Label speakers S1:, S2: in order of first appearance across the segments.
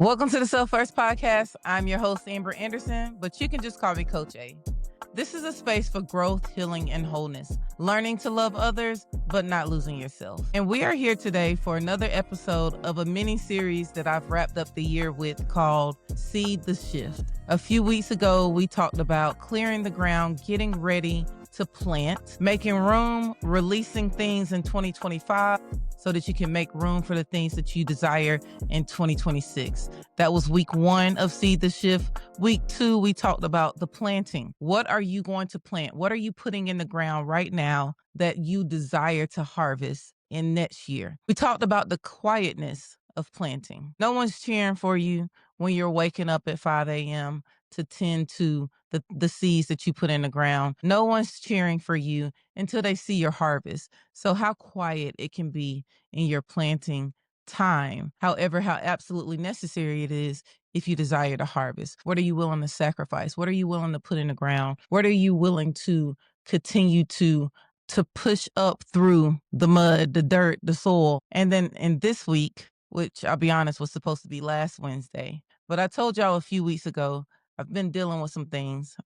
S1: Welcome to the Self First Podcast. I'm your host, Amber Anderson, but you can just call me Coach A. This is a space for growth, healing, and wholeness, learning to love others, but not losing yourself. And we are here today for another episode of a mini series that I've wrapped up the year with called Seed the Shift. A few weeks ago, we talked about clearing the ground, getting ready to plant, making room, releasing things in 2025 so that you can make room for the things that you desire in 2026. That was week 1 of Seed the Shift. Week 2, we talked about the planting. What are you going to plant? What are you putting in the ground right now that you desire to harvest in next year? We talked about the quietness of planting. No one's cheering for you when you're waking up at 5 a.m. to tend to the seeds that you put in the ground. No one's cheering for you until they see your harvest. So how quiet it can be in your planting time. However, how absolutely necessary it is if you desire to harvest. What are you willing to sacrifice? What are you willing to put in the ground? What are you willing to continue to push up through the mud, the dirt, the soil? And then in this week, which I'll be honest was supposed to be last Wednesday, but I told y'all a few weeks ago, I've been dealing with some things.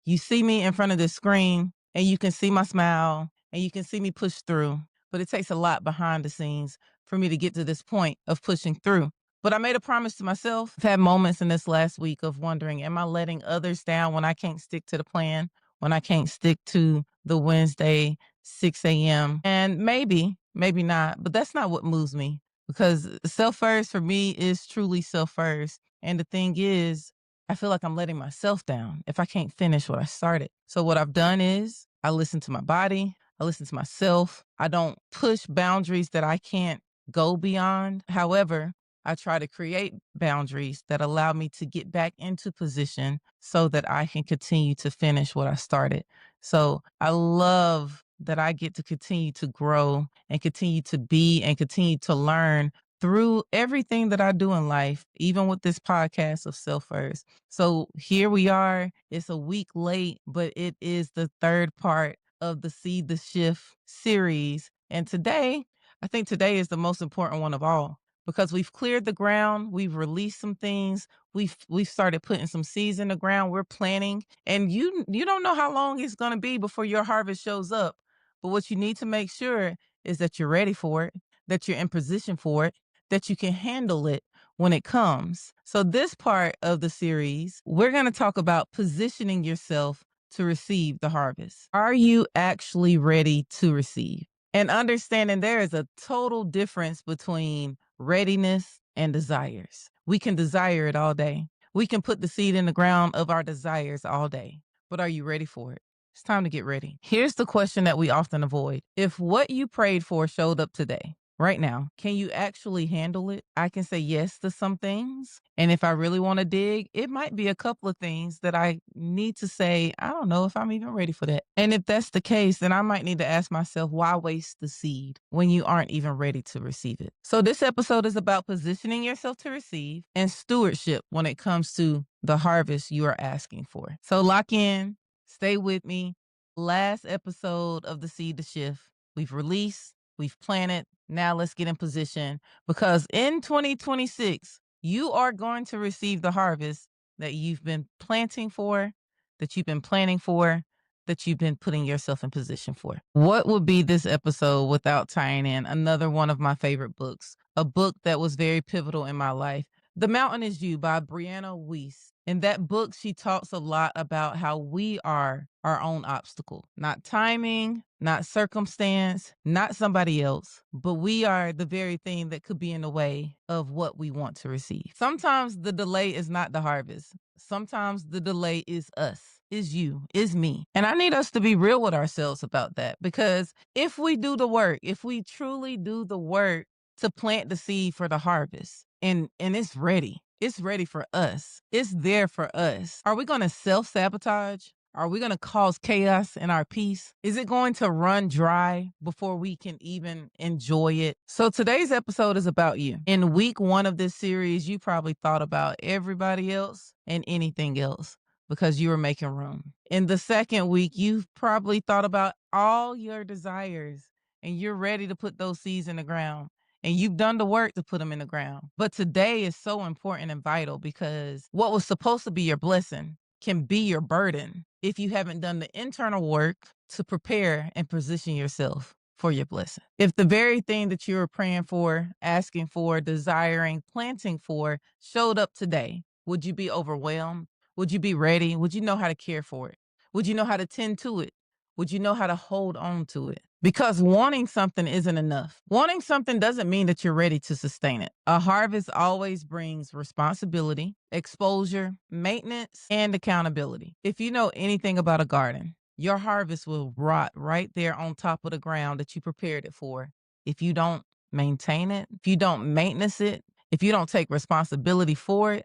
S1: You see me in front of the screen and you can see my smile and you can see me push through, but it takes a lot behind the scenes for me to get to this point of pushing through. But I made a promise to myself. I've had moments in this last week of wondering, am I letting others down when I can't stick to the plan, when I can't stick to the Wednesday 6 a.m.? And maybe not, but that's not what moves me, because self first for me is truly self first. And the thing is, I feel like I'm letting myself down if I can't finish what I started. So what I've done is I listen to my body. I listen to myself. I don't push boundaries that I can't go beyond. However, I try to create boundaries that allow me to get back into position so that I can continue to finish what I started. So I love that I get to continue to grow and continue to be and continue to learn through everything that I do in life, even with this podcast of Self First. So here we are. It's a week late, but it is the third part of the Seed the Shift series. And today, I think today is the most important one of all, because we've cleared the ground, we've released some things, we've started putting some seeds in the ground, we're planting, and you don't know how long it's going to be before your harvest shows up. But what you need to make sure is that you're ready for it, that you're in position for it, that you can handle it when it comes. So this part of the series, we're going to talk about positioning yourself to receive the harvest. Are you actually ready to receive? And understanding there is a total difference between readiness and desires. We can desire it all day. We can put the seed in the ground of our desires all day. But are you ready for it? It's time to get ready. Here's the question that we often avoid. If what you prayed for showed up today, right now, can you actually handle it? I can say yes to some things. And if I really want to dig, it might be a couple of things that I need to say, I don't know if I'm even ready for that. And if that's the case, then I might need to ask myself, why waste the seed when you aren't even ready to receive it? So this episode is about positioning yourself to receive and stewardship when it comes to the harvest you are asking for. So lock in, stay with me. Last episode of the Seed to Shift, we've released, we've planted. Now let's get in position, because in 2026, you are going to receive the harvest that you've been planting for, that you've been planning for, that you've been putting yourself in position for. What would be this episode without tying in another one of my favorite books, a book that was very pivotal in my life, The Mountain Is You by Brianna Weiss. In that book, she talks a lot about how we are our own obstacle, not timing, not circumstance, not somebody else, but we are the very thing that could be in the way of what we want to receive. Sometimes the delay is not the harvest. Sometimes the delay is us, is you, is me. And I need us to be real with ourselves about that, because if we do the work, if we truly do the work to plant the seed for the harvest, and it's ready. It's ready for us. It's there for us. Are we going to self-sabotage? Are we going to cause chaos in our peace? Is it going to run dry before we can even enjoy it? So today's episode is about you. In week 1 of this series, you probably thought about everybody else and anything else because you were making room. In the second week, you've probably thought about all your desires and you're ready to put those seeds in the ground. and you've done the work to put them in the ground. But today is so important and vital because what was supposed to be your blessing can be your burden if you haven't done the internal work to prepare and position yourself for your blessing. If the very thing that you were praying for, asking for, desiring, planting for showed up today, would you be overwhelmed? Would you be ready? Would you know how to care for it? Would you know how to tend to it? Would you know how to hold on to it? Because wanting something isn't enough. Wanting something doesn't mean that you're ready to sustain it. A harvest always brings responsibility, exposure, maintenance, and accountability. If you know anything about a garden, your harvest will rot right there on top of the ground that you prepared it for. If you don't maintain it, if you don't maintenance it, if you don't take responsibility for it,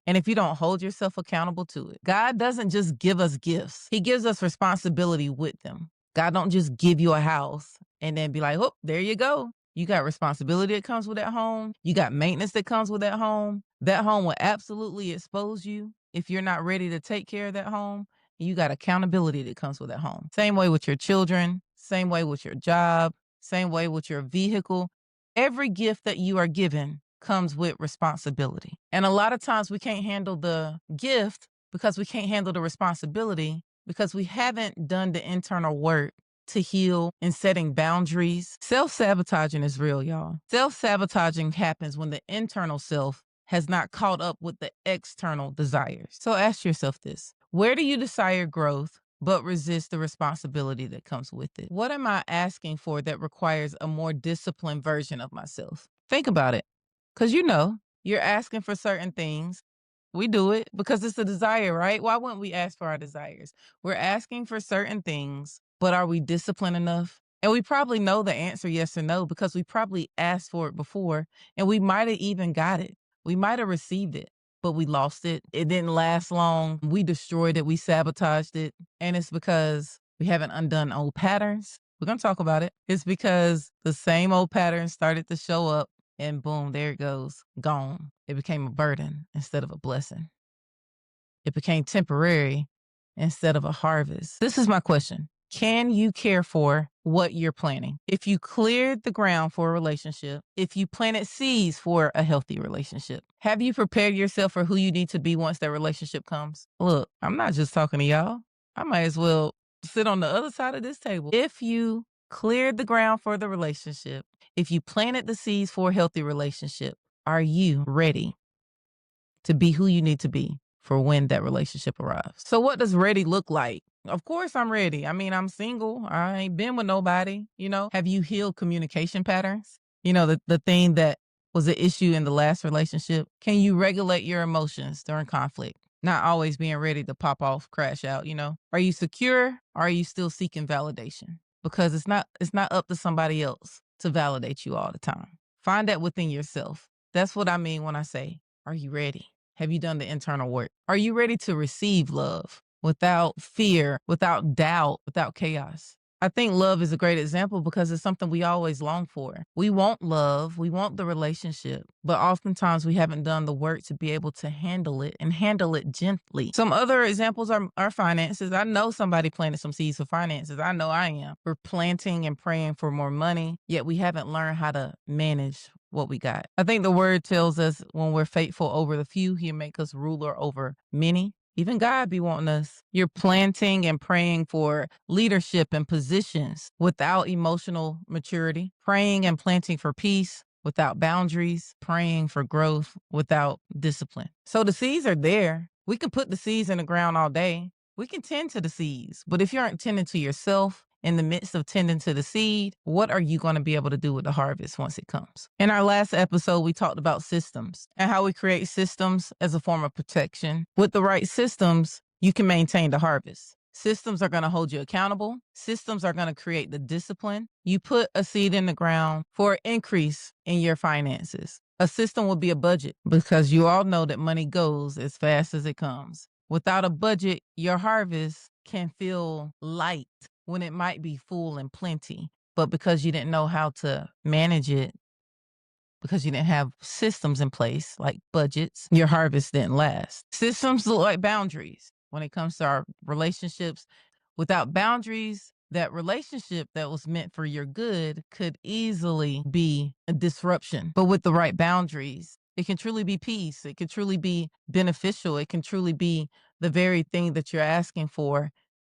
S1: and if you don't hold yourself accountable to it. God doesn't just give us gifts. He gives us responsibility with them. God don't just give you a house and then be like, oh, there you go. You got responsibility that comes with that home. You got maintenance that comes with that home. That home will absolutely expose you if you're not ready to take care of that home. You got accountability that comes with that home. Same way with your children, same way with your job, same way with your vehicle. Every gift that you are given comes with responsibility. And a lot of times we can't handle the gift because we can't handle the responsibility because we haven't done the internal work to heal and setting boundaries. Self-sabotaging is real, y'all. Self-sabotaging happens when the internal self has not caught up with the external desires. So ask yourself this: where do you desire growth but resist the responsibility that comes with it? What am I asking for that requires a more disciplined version of myself? Think about it. Because you're asking for certain things. We do it because it's a desire, right? Why wouldn't we ask for our desires? We're asking for certain things, but are we disciplined enough? And we probably know the answer yes or no because we probably asked for it before and we might have even got it. We might have received it, but we lost it. It didn't last long. We destroyed it. We sabotaged it. And it's because we haven't undone old patterns. We're going to talk about it. It's because the same old patterns started to show up. And boom, there it goes, gone. It became a burden instead of a blessing. It became temporary instead of a harvest. This is my question. Can you care for what you're planting? If you cleared the ground for a relationship, if you planted seeds for a healthy relationship, have you prepared yourself for who you need to be once that relationship comes? Look, I'm not just talking to y'all. I might as well sit on the other side of this table. If you cleared the ground for the relationship, if you planted the seeds for a healthy relationship, are you ready to be who you need to be for when that relationship arrives? So what does ready look like? Of course I'm ready. I mean, I'm single. I ain't been with nobody, Have you healed communication patterns? The thing that was an issue in the last relationship. Can you regulate your emotions during conflict? Not always being ready to pop off, crash out, Are you secure or are you still seeking validation? Because it's not up to somebody else to validate you all the time. Find that within yourself. That's what I mean when I say, are you ready? Have you done the internal work? Are you ready to receive love without fear, without doubt, without chaos? I think love is a great example because it's something we always long for. We want love, we want the relationship, but oftentimes we haven't done the work to be able to handle it and handle it gently. Some other examples are finances. I know somebody planted some seeds for finances. I know I am. We're planting and praying for more money, yet we haven't learned how to manage what we got. I think the word tells us when we're faithful over the few, he'll make us ruler over many. Even God be wanting us. You're planting and praying for leadership and positions without emotional maturity, praying and planting for peace without boundaries, praying for growth without discipline. So the seeds are there. We can put the seeds in the ground all day. We can tend to the seeds, but if you aren't tending to yourself in the midst of tending to the seed, what are you going to be able to do with the harvest once it comes? In our last episode, we talked about systems and how we create systems as a form of protection. With the right systems, you can maintain the harvest. Systems are going to hold you accountable. Systems are going to create the discipline. You put a seed in the ground for an increase in your finances. A system will be a budget because you all know that money goes as fast as it comes. Without a budget, your harvest can feel light when it might be full and plenty. But because you didn't know how to manage it, because you didn't have systems in place like budgets, your harvest didn't last. Systems look like boundaries when it comes to our relationships. Without boundaries, that relationship that was meant for your good could easily be a disruption. But with the right boundaries, it can truly be peace. It can truly be beneficial. It can truly be the very thing that you're asking for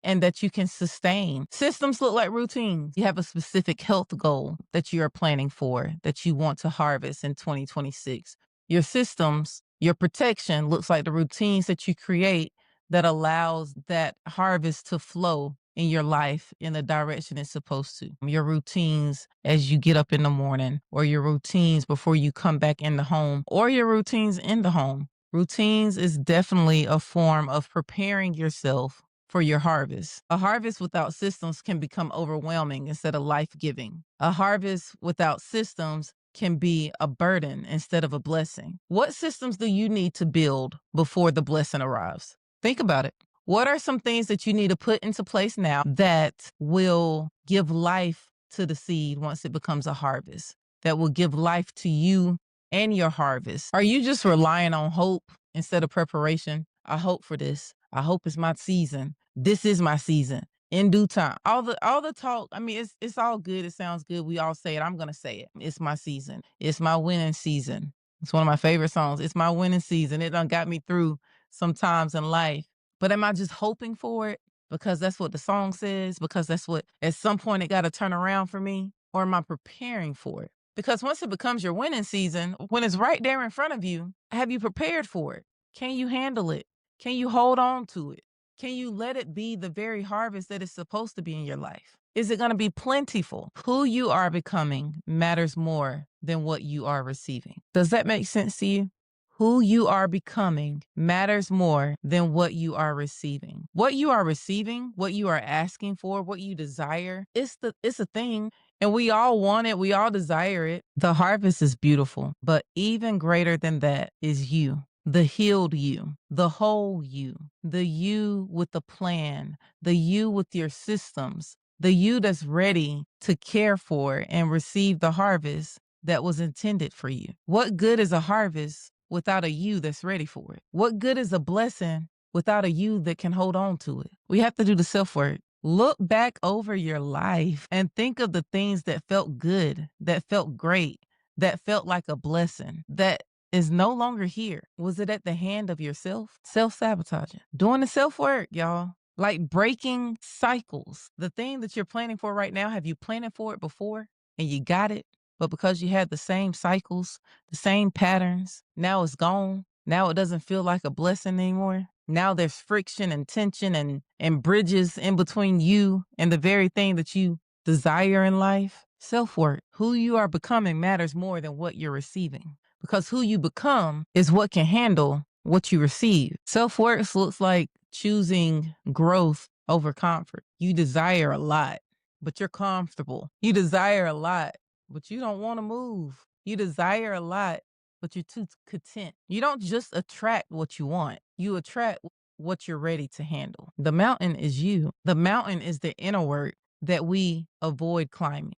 S1: and that you can sustain. Systems look like routines. You have a specific health goal that you are planning for, that you want to harvest in 2026. Your systems, your protection looks like the routines that you create that allows that harvest to flow in your life in the direction it's supposed to. Your routines as you get up in the morning, or your routines before you come back in the home, or your routines in the home. Routines is definitely a form of preparing yourself for your harvest. A harvest without systems can become overwhelming instead of life-giving. A harvest without systems can be a burden instead of a blessing. What systems do you need to build before the blessing arrives? Think about it. What are some things that you need to put into place now that will give life to the seed once it becomes a harvest, that will give life to you and your harvest? Are you just relying on hope instead of preparation? I hope for this. I hope it's my season. This is my season. In due time. All the talk, I mean, it's all good. It sounds good. We all say it. I'm gonna say it. It's my season. It's my winning season. It's one of my favorite songs. It's my winning season. It done got me through some times in life. But am I just hoping for it because that's what the song says? Because that's what at some point it gotta turn around for me? Or am I preparing for it? Because once it becomes your winning season, when it's right there in front of you, have you prepared for it? Can you handle it? Can you hold on to it? Can you let it be the very harvest that it's supposed to be in your life? Is it going to be plentiful? Who you are becoming matters more than what you are receiving. Does that make sense to you? Who you are becoming matters more than what you are receiving. What you are receiving, what you are asking for, what you desire, it's a thing. And we all want it. We all desire it. The harvest is beautiful, but even greater than that is you. The healed you, the whole you, the you with the plan, the you with your systems, the you that's ready to care for and receive the harvest that was intended for you. What good is a harvest without a you that's ready for it? What good is a blessing without a you that can hold on to it? We have to do the self work. Look back over your life and think of the things that felt good, that felt great, that felt like a blessing, that is no longer here. Was it at the hand of yourself? Self-sabotaging. Doing the self-work, y'all. Like breaking cycles. The thing that you're planning for right now, have you planned for it before and you got it? But because you had the same cycles, the same patterns, now it's gone. Now it doesn't feel like a blessing anymore. Now there's friction and tension and bridges in between you and the very thing that you desire in life. Self-work. Who you are becoming matters more than what you're receiving. Because who you become is what can handle what you receive. Self-worth looks like choosing growth over comfort. You desire a lot, but you're comfortable. You desire a lot, but you don't want to move. You desire a lot, but you're too content. You don't just attract what you want. You attract what you're ready to handle. The mountain is you. The mountain is the inner work that we avoid climbing.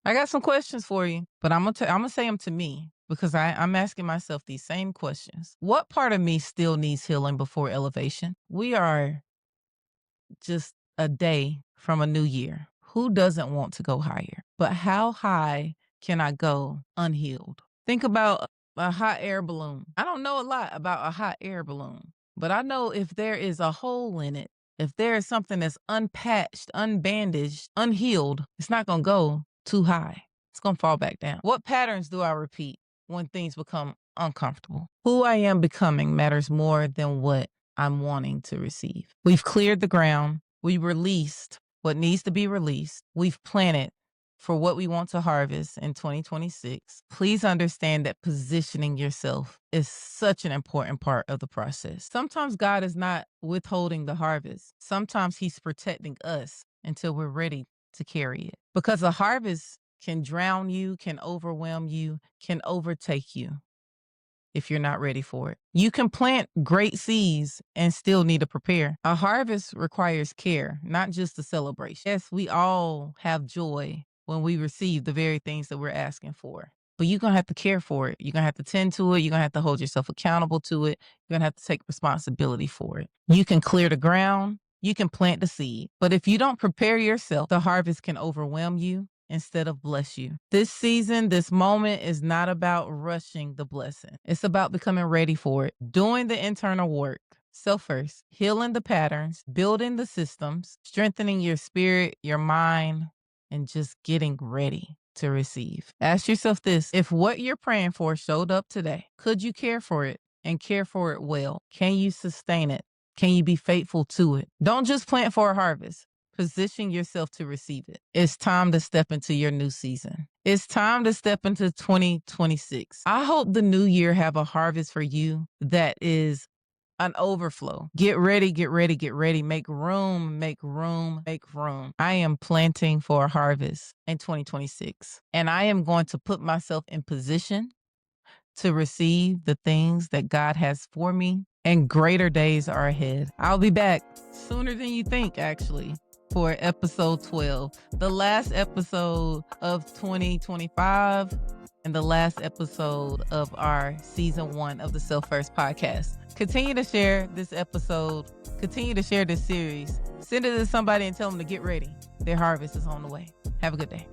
S1: I got some questions for you, but I'm gonna say them to me because I'm asking myself these same questions. What part of me still needs healing before elevation? We are just a day from a new year. Who doesn't want to go higher? But how high can I go unhealed? Think about a hot air balloon. I don't know a lot about a hot air balloon, but I know if there is a hole in it, if there is something that's unpatched, unbandaged, unhealed, it's not going to go too high. It's going to fall back down. What patterns do I repeat when things become uncomfortable? Who I am becoming matters more than what I'm wanting to receive. We've cleared the ground. We released what needs to be released. We've planted for what we want to harvest in 2026. Please understand that positioning yourself is such an important part of the process. Sometimes God is not withholding the harvest. Sometimes he's protecting us until we're ready to carry it. Because a harvest can drown you, can overwhelm you, can overtake you if you're not ready for it. You can plant great seeds and still need to prepare. A harvest requires care, not just a celebration. Yes, we all have joy when we receive the very things that we're asking for. But you're going to have to care for it. You're going to have to tend to it. You're going to have to hold yourself accountable to it. You're going to have to take responsibility for it. You can clear the ground you can plant the seed. But if you don't prepare yourself, the harvest can overwhelm you instead of bless you. This season, this moment is not about rushing the blessing. It's about becoming ready for it, doing the internal work. Self first, healing the patterns, building the systems, strengthening your spirit, your mind, and just getting ready to receive. Ask yourself this: if what you're praying for showed up today, could you care for it and care for it well? Can you sustain it? Can you be faithful to it? Don't just plant for a harvest. Position yourself to receive it. It's time to step into your new season. It's time to step into 2026. I hope the new year have a harvest for you that is an overflow. Get ready, get ready, get ready. Make room, make room, make room. I am planting for a harvest in 2026, and I am going to put myself in position to receive the things that God has for me, and greater days are ahead. I'll be back sooner than you think, actually, for episode 12, the last episode of 2025 and the last episode of our season 1 of the Self First podcast. Continue to share this episode. Continue to share this series. Send it to somebody and tell them to get ready. Their harvest is on the way. Have a good day.